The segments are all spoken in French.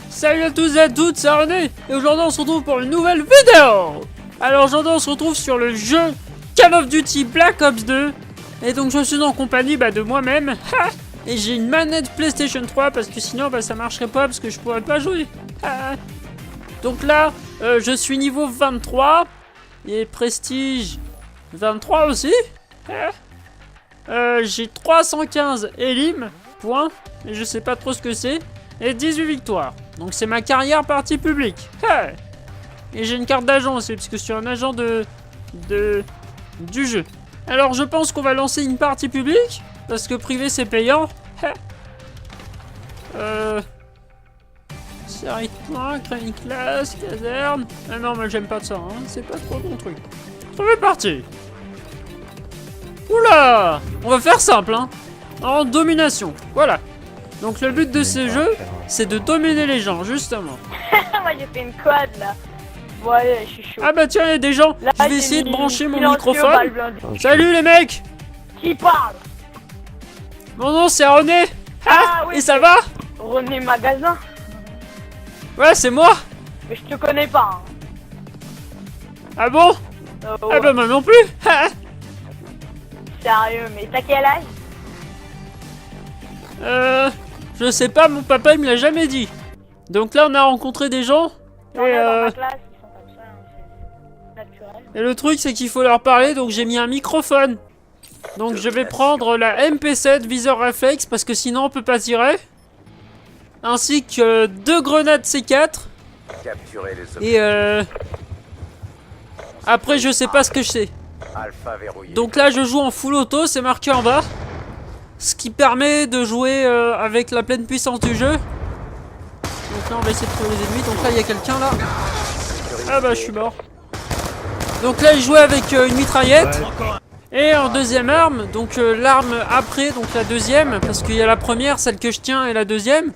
Salut à tous et à toutes, c'est René. Et aujourd'hui on se retrouve pour une nouvelle vidéo. Alors aujourd'hui on se retrouve sur le jeu Call of Duty Black Ops 2. Et donc je suis en compagnie de moi-même. Et j'ai une manette PlayStation 3 parce que sinon ça marcherait pas parce que je pourrais pas jouer. Donc là je suis niveau 23. Et prestige 23 aussi. J'ai 315 élimes, points. Et je sais pas trop ce que c'est. Et 18 victoires. Donc c'est ma carrière partie publique. Et j'ai une carte d'agent aussi, parce que je suis un agent du jeu. Alors je pense qu'on va lancer une partie publique, parce que privé c'est payant. Série de points, créer une classe, caserne. Ah non, moi j'aime pas de ça, hein. C'est pas trop mon truc. C'est parti. Oula! On va faire simple, hein. En domination, voilà. Donc le but de ce jeu, c'est de dominer les gens, justement. Moi j'ai fait une quad là. Ouais, je suis chaud. Ah bah tiens, il y a des gens. Là, Je vais essayer de brancher mon silencieux, microphone. balle blindée. Salut les mecs! Qui parle? Mon nom c'est René. Oui, et ça va? René Magasin. Ouais, c'est moi. Mais je te connais pas. Hein. Ah bon? Ouais. Ah bah moi non plus. Sérieux, mais t'as quel âge? Je sais pas, mon papa il me l'a jamais dit. Donc là on a rencontré des gens. Dans ma classe, ils sont comme ça, hein, c'est naturel. Et le truc c'est qu'il faut leur parler, donc j'ai mis un microphone. Donc je vais prendre la MP7 viseur réflexe parce que sinon on peut pas tirer. Ainsi que 2 grenades C4. Et après je sais pas ce que je sais. Donc là je joue en full auto, c'est marqué en bas. Ce qui permet de jouer avec la pleine puissance du jeu. Donc là on va essayer de trouver les ennemis. Donc là il y a quelqu'un là. Ah bah je suis mort. Donc là il jouait avec une mitraillette. Et en deuxième arme, donc l'arme après, donc la deuxième. Parce qu'il y a la première, celle que je tiens, et la deuxième.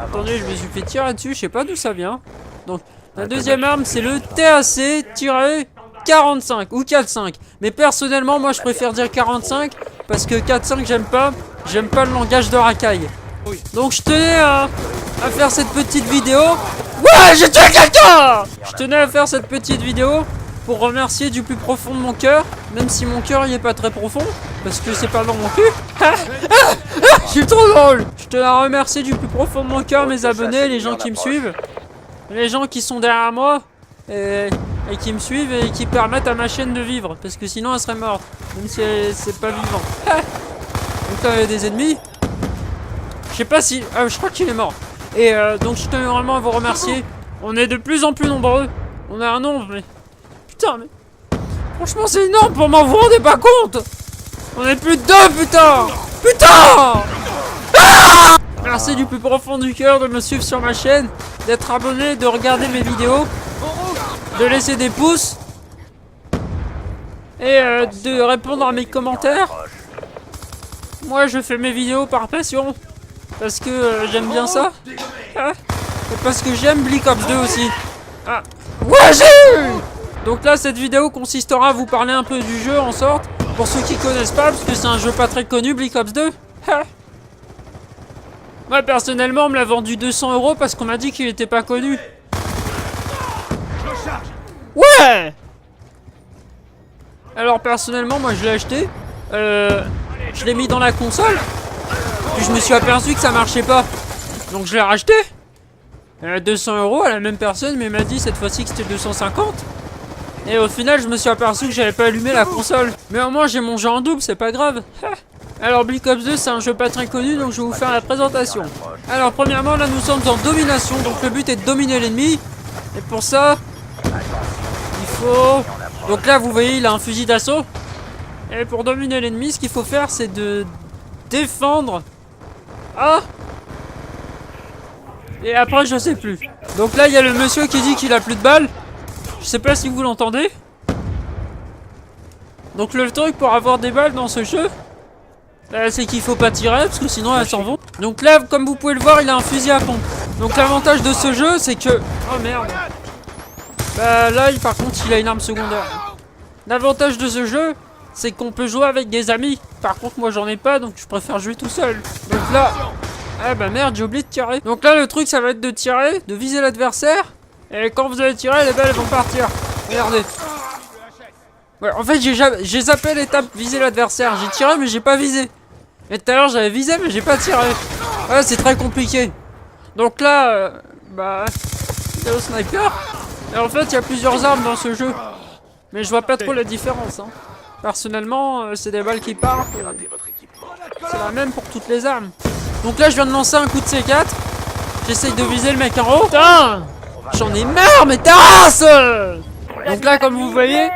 Attendez, je me suis fait tirer dessus, je sais pas d'où ça vient. Donc la deuxième arme c'est le TAC-45 ou 4-5. Mais personnellement moi je préfère dire 45. Parce que 4-5 j'aime pas le langage de racaille. Donc je tenais à faire cette petite vidéo. Ouais, j'ai tué quelqu'un. Je tenais à faire cette petite vidéo pour remercier du plus profond de mon cœur. Même si mon cœur il est pas très profond. Parce que c'est pas dans mon cul. Je suis trop drôle. Je tenais à remercier du plus profond de mon cœur mes abonnés, les gens qui me suivent. Les gens qui sont derrière moi. Et qui me suivent et qui permettent à ma chaîne de vivre. Parce que sinon elle serait morte. Même si c'est pas vivant. Donc là il y a des ennemis. Je sais pas si... je crois qu'il est mort. Et donc je tenais vraiment à vous remercier. On est de plus en plus nombreux. On a un nombre mais... Putain mais... Franchement c'est énorme pour moi, vous vous rendez pas compte. On est plus de 2 putain. Putain. Merci du plus profond du cœur de me suivre sur ma chaîne. D'être abonné, de regarder mes vidéos. De laisser des pouces. Et de répondre à mes commentaires. Moi je fais mes vidéos par passion. Parce que j'aime bien ça. Et parce que j'aime Black Ops 2 aussi. Ouais j'ai eu. Donc là cette vidéo consistera à vous parler un peu du jeu en sorte. Pour ceux qui connaissent pas, parce que c'est un jeu pas très connu, Black Ops 2. Moi personnellement on me l'a vendu 200 € parce qu'on m'a dit qu'il était pas connu. Ouais. Alors personnellement moi je l'ai acheté. Je l'ai mis dans la console. Puis je me suis aperçu que ça marchait pas. Donc je l'ai racheté. 200 € à la même personne, mais m'a dit cette fois-ci que c'était 250. Et au final je me suis aperçu que j'avais pas allumé la console. Mais au moins j'ai mon jeu en double, c'est pas grave. Alors Black Ops 2 c'est un jeu pas très connu, donc je vais vous faire la présentation. Alors premièrement là nous sommes en domination, donc le but est de dominer l'ennemi. Et pour ça il faut... Donc là vous voyez il a un fusil d'assaut. Et pour dominer l'ennemi ce qu'il faut faire c'est de défendre. Et après je sais plus. Donc là il y a le monsieur qui dit qu'il a plus de balles. Je sais pas si vous l'entendez. Donc le truc pour avoir des balles dans ce jeu, c'est qu'il faut pas tirer parce que sinon elles s'en vont. Donc là comme vous pouvez le voir il a un fusil à pompe. Donc l'avantage de ce jeu c'est que... Oh merde. Bah là par contre il a une arme secondaire. L'avantage de ce jeu c'est qu'on peut jouer avec des amis. Par contre moi j'en ai pas donc je préfère jouer tout seul. Donc là Ah bah merde, j'ai oublié de tirer. Donc là, le truc, ça va être de tirer, de viser l'adversaire. Et quand vous allez tirer, les balles vont partir. Regardez. Ouais, en fait, j'ai zappé l'étape viser l'adversaire. J'ai tiré, mais j'ai pas visé. Et tout à l'heure, j'avais visé, mais j'ai pas tiré. Ouais, c'est très compliqué. Donc là, bah... c'est au sniper. Et en fait, il y a plusieurs armes dans ce jeu. Mais je vois pas trop la différence. Hein. Personnellement, c'est des balles qui partent. C'est la même pour toutes les armes. Donc là, je viens de lancer un coup de C4. J'essaye de viser le mec en haut. Putain, j'en ai marre, mais ta race. Donc là, comme vous voyez,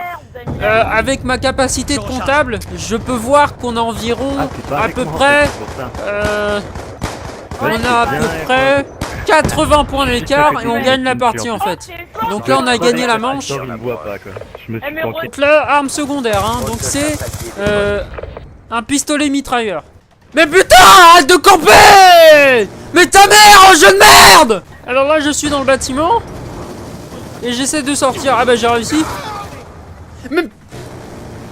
avec ma capacité de comptable, je peux voir qu'on a environ à peu près... on a à peu près 80 points d'écart et on gagne la partie en fait. Donc là, on a gagné la manche. Donc là, arme secondaire, hein. Donc c'est un pistolet mitrailleur. Mais putain, arrête de camper! Mais ta mère, oh jeu de merde! Alors là, je suis dans le bâtiment et j'essaie de sortir. Ah bah j'ai réussi. Mais...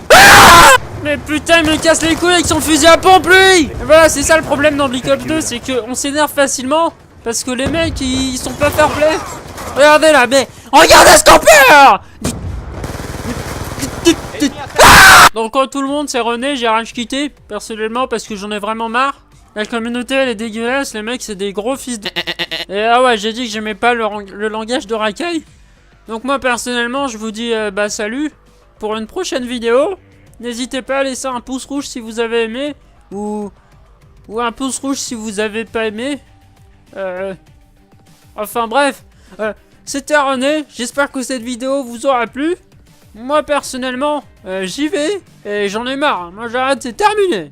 Ah! Mais putain, il me casse les couilles avec son fusil à pompe, lui! Et voilà, c'est ça le problème dans Black Ops 2, c'est qu'on s'énerve facilement parce que les mecs, ils sont pas fair play. Regardez là, mais regardez ce campeur! Donc quand tout le monde s'est rené, j'ai rage quitté, personnellement, parce que j'en ai vraiment marre. La communauté, elle est dégueulasse, les mecs, c'est des gros fils de... Et ah ouais, j'ai dit que j'aimais pas le langage de racaille. Donc moi, personnellement, je vous dis bah salut pour une prochaine vidéo. N'hésitez pas à laisser un pouce rouge si vous avez aimé, ou un pouce rouge si vous avez pas aimé. Enfin bref, c'était René, j'espère que cette vidéo vous aura plu. Moi personnellement, j'y vais et j'en ai marre. Moi j'arrête, c'est terminé.